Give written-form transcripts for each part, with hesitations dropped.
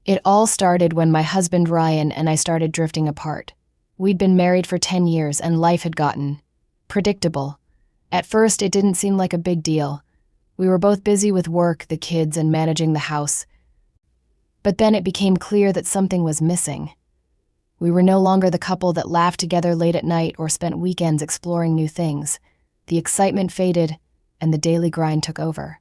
It all started when my husband Ryan and I started drifting apart. We'd been married for 10 years and life had gotten predictable. At first, it didn't seem like a big deal. We were both busy with work, the kids, and managing the house. But then it became clear that something was missing. We were no longer the couple that laughed together late at night or spent weekends exploring new things. The excitement faded, and the daily grind took over.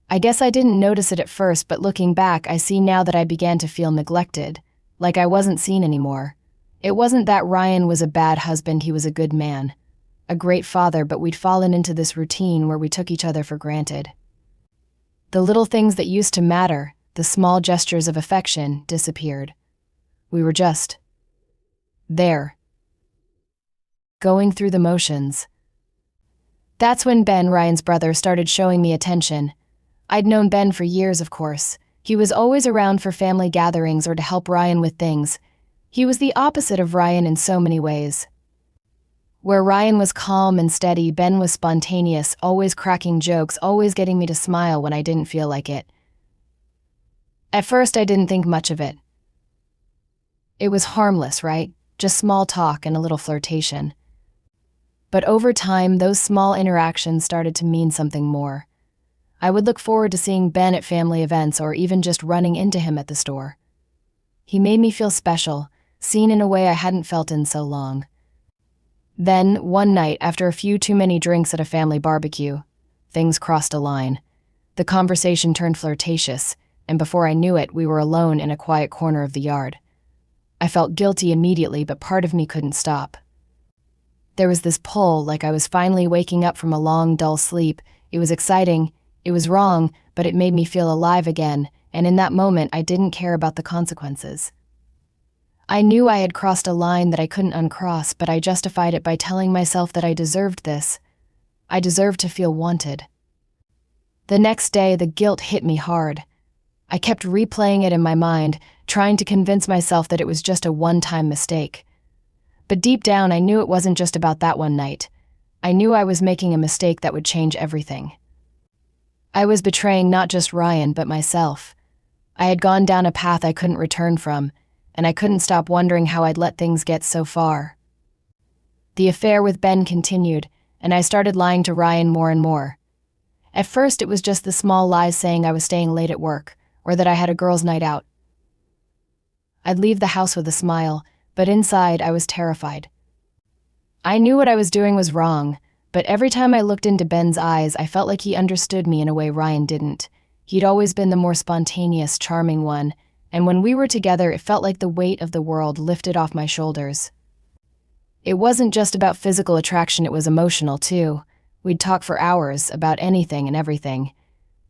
I guess I didn't notice it at first, but looking back, I see now that I began to feel neglected, like I wasn't seen anymore. It wasn't that Ryan was a bad husband, he was a good man, a great father, but we'd fallen into this routine where we took each other for granted. The little things that used to matter, the small gestures of affection, disappeared. We were just there, going through the motions. That's when Ben, Ryan's brother, started showing me attention. I'd known Ben for years, of course. He was always around for family gatherings or to help Ryan with things. He was the opposite of Ryan in so many ways. Where Ryan was calm and steady, Ben was spontaneous, always cracking jokes, always getting me to smile when I didn't feel like it. At first, I didn't think much of it. It was harmless, right? Just small talk and a little flirtation. But over time, those small interactions started to mean something more. I would look forward to seeing Ben at family events or even just running into him at the store. He made me feel special, seen in a way I hadn't felt in so long. Then, one night, after a few too many drinks at a family barbecue, things crossed a line. The conversation turned flirtatious, and before I knew it, we were alone in a quiet corner of the yard. I felt guilty immediately, but part of me couldn't stop. There was this pull, like I was finally waking up from a long, dull sleep. It was exciting. It was wrong, but it made me feel alive again, and in that moment I didn't care about the consequences. I knew I had crossed a line that I couldn't uncross, but I justified it by telling myself that I deserved this. I deserved to feel wanted. The next day, the guilt hit me hard. I kept replaying it in my mind, trying to convince myself that it was just a one-time mistake. But deep down, I knew it wasn't just about that one night. I knew I was making a mistake that would change everything. I was betraying not just Ryan, but myself. I had gone down a path I couldn't return from, and I couldn't stop wondering how I'd let things get so far. The affair with Ben continued, and I started lying to Ryan more and more. At first, it was just the small lies saying I was staying late at work, or that I had a girls' night out. I'd leave the house with a smile, but inside I was terrified. I knew what I was doing was wrong, but every time I looked into Ben's eyes, I felt like he understood me in a way Ryan didn't. He'd always been the more spontaneous, charming one, and when we were together, it felt like the weight of the world lifted off my shoulders. It wasn't just about physical attraction, it was emotional too. We'd talk for hours about anything and everything.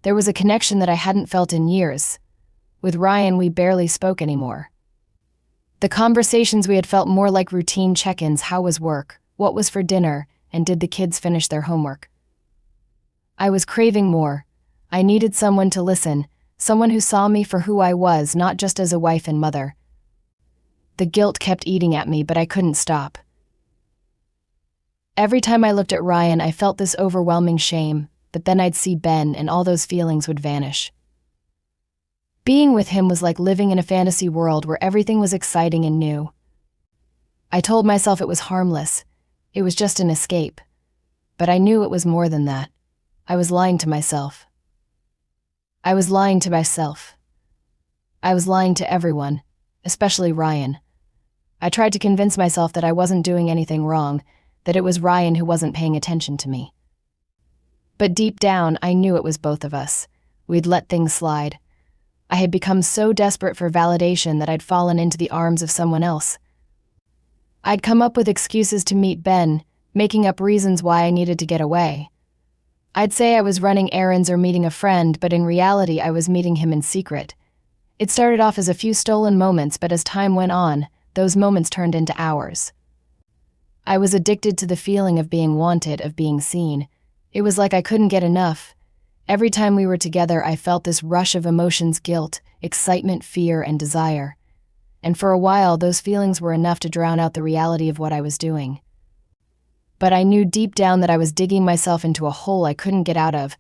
There was a connection that I hadn't felt in years. With Ryan, we barely spoke anymore. The conversations we had felt more like routine check-ins. How was work? What was for dinner? And did the kids finish their homework? I was craving more. I needed someone to listen, someone who saw me for who I was, not just as a wife and mother. The guilt kept eating at me, but I couldn't stop. Every time I looked at Ryan, I felt this overwhelming shame, but then I'd see Ben and all those feelings would vanish. Being with him was like living in a fantasy world where everything was exciting and new. I told myself it was harmless. It was just an escape. But I knew it was more than that. I was lying to myself. I was lying to myself. I was lying to everyone, especially Ryan. I tried to convince myself that I wasn't doing anything wrong, that it was Ryan who wasn't paying attention to me. But deep down, I knew it was both of us. We'd let things slide. I had become so desperate for validation that I'd fallen into the arms of someone else. I'd come up with excuses to meet Ben, making up reasons why I needed to get away. I'd say I was running errands or meeting a friend, but in reality I was meeting him in secret. It started off as a few stolen moments, but as time went on, those moments turned into hours. I was addicted to the feeling of being wanted, of being seen. It was like I couldn't get enough. Every time we were together, I felt this rush of emotions: guilt, excitement, fear, and desire. And for a while, those feelings were enough to drown out the reality of what I was doing. But I knew deep down that I was digging myself into a hole I couldn't get out of.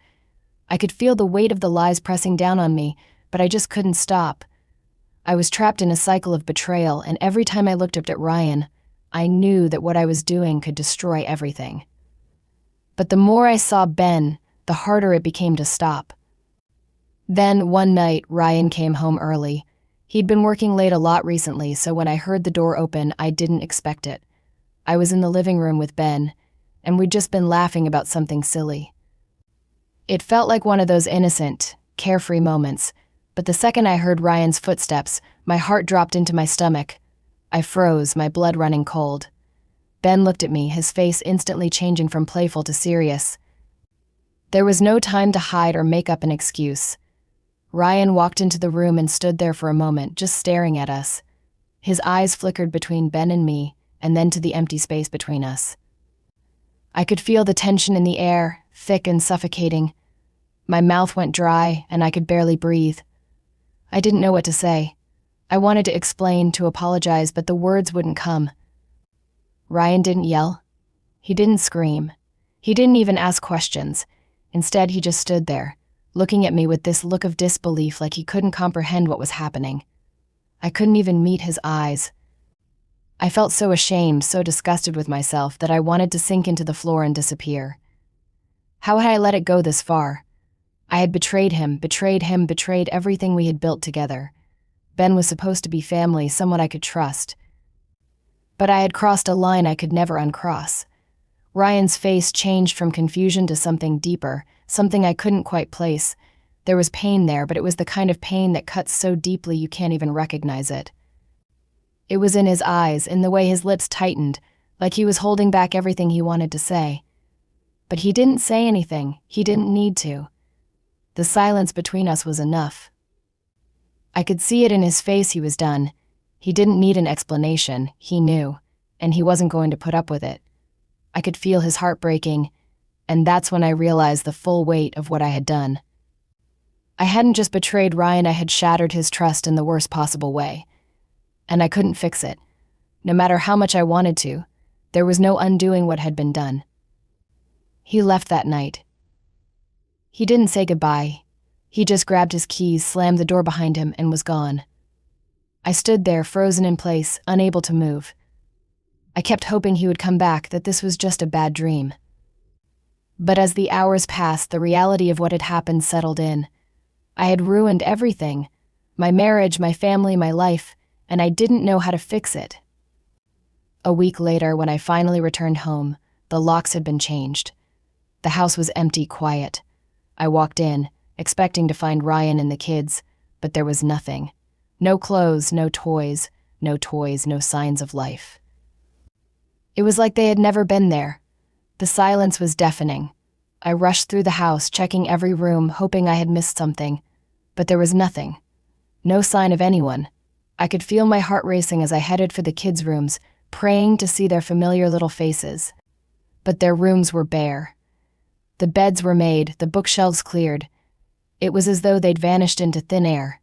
I could feel the weight of the lies pressing down on me, but I just couldn't stop. I was trapped in a cycle of betrayal, and every time I looked up at Ryan, I knew that what I was doing could destroy everything. But the more I saw Ben, the harder it became to stop. Then, one night, Ryan came home early. He'd been working late a lot recently, so when I heard the door open, I didn't expect it. I was in the living room with Ben, and we'd just been laughing about something silly. It felt like one of those innocent, carefree moments, but the second I heard Ryan's footsteps, my heart dropped into my stomach. I froze, my blood running cold. Ben looked at me, his face instantly changing from playful to serious. There was no time to hide or make up an excuse. Ryan walked into the room and stood there for a moment, just staring at us. His eyes flickered between Ben and me, and then to the empty space between us. I could feel the tension in the air, thick and suffocating. My mouth went dry, and I could barely breathe. I didn't know what to say. I wanted to explain, to apologize, but the words wouldn't come. Ryan didn't yell. He didn't scream. He didn't even ask questions. Instead, he just stood there, looking at me with this look of disbelief, like he couldn't comprehend what was happening. I couldn't even meet his eyes. I felt so ashamed, so disgusted with myself, that I wanted to sink into the floor and disappear. How had I let it go this far? I had betrayed him, betrayed everything we had built together. Ben was supposed to be family, someone I could trust. But I had crossed a line I could never uncross. Ryan's face changed from confusion to something deeper, something I couldn't quite place. There was pain there, but it was the kind of pain that cuts so deeply you can't even recognize it. It was in his eyes, in the way his lips tightened, like he was holding back everything he wanted to say. But he didn't say anything. He didn't need to. The silence between us was enough. I could see it in his face. He was done. He didn't need an explanation. He knew, and he wasn't going to put up with it. I could feel his heart breaking, and that's when I realized the full weight of what I had done. I hadn't just betrayed Ryan, I had shattered his trust in the worst possible way. And I couldn't fix it. No matter how much I wanted to, there was no undoing what had been done. He left that night. He didn't say goodbye. He just grabbed his keys, slammed the door behind him, and was gone. I stood there, frozen in place, unable to move. I kept hoping he would come back, that this was just a bad dream. But as the hours passed, the reality of what had happened settled in. I had ruined everything. My marriage, my family, my life, and I didn't know how to fix it. A week later, when I finally returned home, the locks had been changed. The house was empty, quiet. I walked in, expecting to find Ryan and the kids, but there was nothing. No clothes, no toys, no signs of life. It was like they had never been there. The silence was deafening. I rushed through the house, checking every room, hoping I had missed something, but there was nothing. No sign of anyone. I could feel my heart racing as I headed for the kids' rooms, praying to see their familiar little faces. But their rooms were bare. The beds were made, the bookshelves cleared. It was as though they'd vanished into thin air.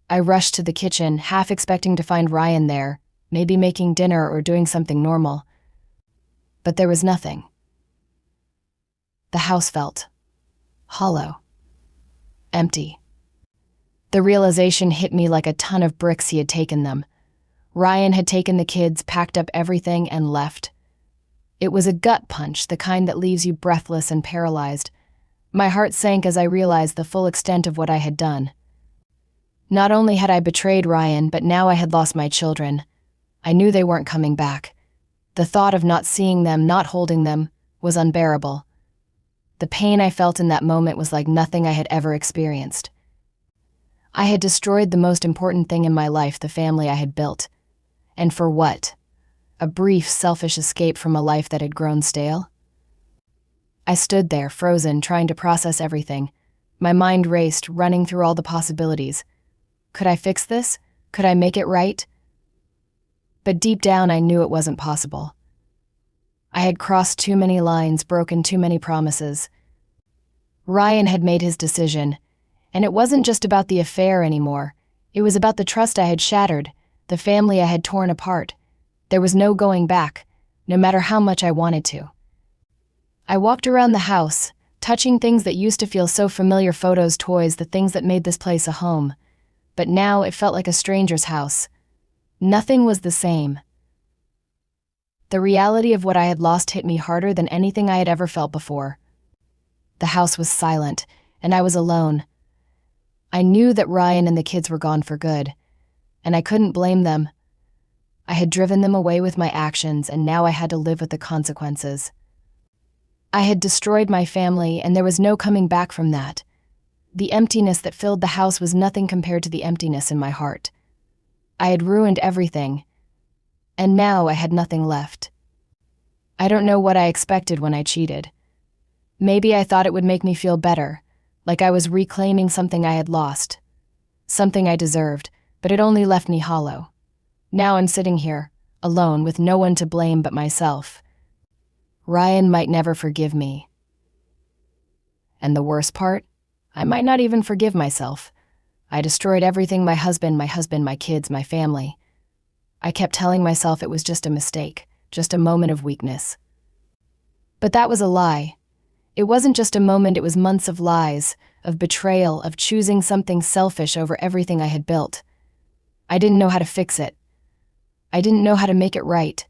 I rushed to the kitchen, half expecting to find Ryan there, maybe making dinner or doing something normal. But there was nothing. The house felt hollow, empty. The realization hit me like a ton of bricks. He had taken them. Ryan had taken the kids, packed up everything, and left. It was a gut punch, the kind that leaves you breathless and paralyzed. My heart sank as I realized the full extent of what I had done. Not only had I betrayed Ryan, but now I had lost my children. I knew they weren't coming back. The thought of not seeing them, not holding them, was unbearable. The pain I felt in that moment was like nothing I had ever experienced. I had destroyed the most important thing in my life, the family I had built. And for what? A brief, selfish escape from a life that had grown stale? I stood there, frozen, trying to process everything. My mind raced, running through all the possibilities. Could I fix this? Could I make it right? But deep down, I knew it wasn't possible. I had crossed too many lines, broken too many promises. Ryan had made his decision, and it wasn't just about the affair anymore. It was about the trust I had shattered, the family I had torn apart. There was no going back, no matter how much I wanted to. I walked around the house, touching things that used to feel so familiar, photos, toys, the things that made this place a home. but now it felt like a stranger's house. Nothing was the same. The reality of what I had lost hit me harder than anything I had ever felt before. The house was silent, and I was alone. I knew that Ryan and the kids were gone for good, and I couldn't blame them. I had driven them away with my actions, and now I had to live with the consequences. I had destroyed my family, and there was no coming back from that. The emptiness that filled the house was nothing compared to the emptiness in my heart. I had ruined everything, and now I had nothing left. I don't know what I expected when I cheated. Maybe I thought it would make me feel better, like I was reclaiming something I had lost, something I deserved, but it only left me hollow. Now I'm sitting here, alone, with no one to blame but myself. Ryan might never forgive me. And the worst part? I might not even forgive myself. I destroyed everything: my husband, my kids, my family. I kept telling myself it was just a mistake, just a moment of weakness. But that was a lie. It wasn't just a moment, it was months of lies, of betrayal, of choosing something selfish over everything I had built. I didn't know how to fix it. I didn't know how to make it right.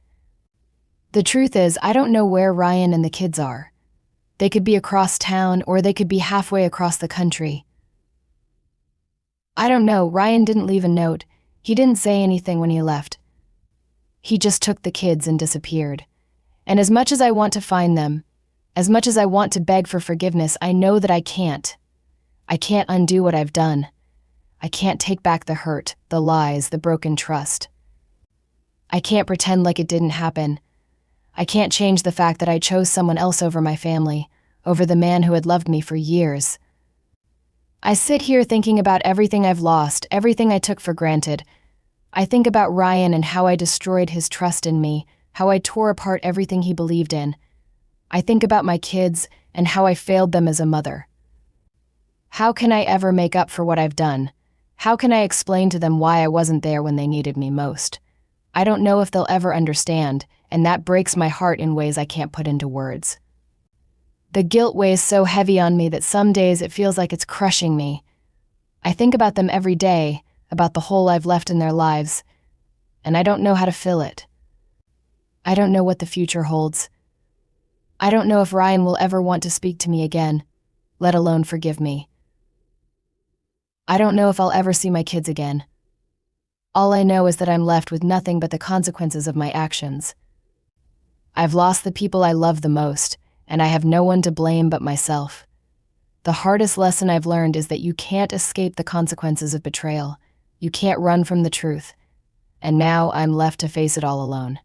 The truth is, I don't know where Ryan and the kids are. They could be across town, or they could be halfway across the country. I don't know. Ryan didn't leave a note. He didn't say anything when he left. He just took the kids and disappeared. And as much as I want to find them, as much as I want to beg for forgiveness, I know that I can't. I can't undo what I've done. I can't take back the hurt, the lies, the broken trust. I can't pretend like it didn't happen. I can't change the fact that I chose someone else over my family, over the man who had loved me for years. I sit here thinking about everything I've lost, everything I took for granted. I think about Ryan and how I destroyed his trust in me, how I tore apart everything he believed in. I think about my kids and how I failed them as a mother. How can I ever make up for what I've done? How can I explain to them why I wasn't there when they needed me most? I don't know if they'll ever understand, and that breaks my heart in ways I can't put into words. The guilt weighs so heavy on me that some days it feels like it's crushing me. I think about them every day, about the hole I've left in their lives, and I don't know how to fill it. I don't know what the future holds. I don't know if Ryan will ever want to speak to me again, let alone forgive me. I don't know if I'll ever see my kids again. All I know is that I'm left with nothing but the consequences of my actions. I've lost the people I love the most, and I have no one to blame but myself. The hardest lesson I've learned is that you can't escape the consequences of betrayal. You can't run from the truth. And now I'm left to face it all alone.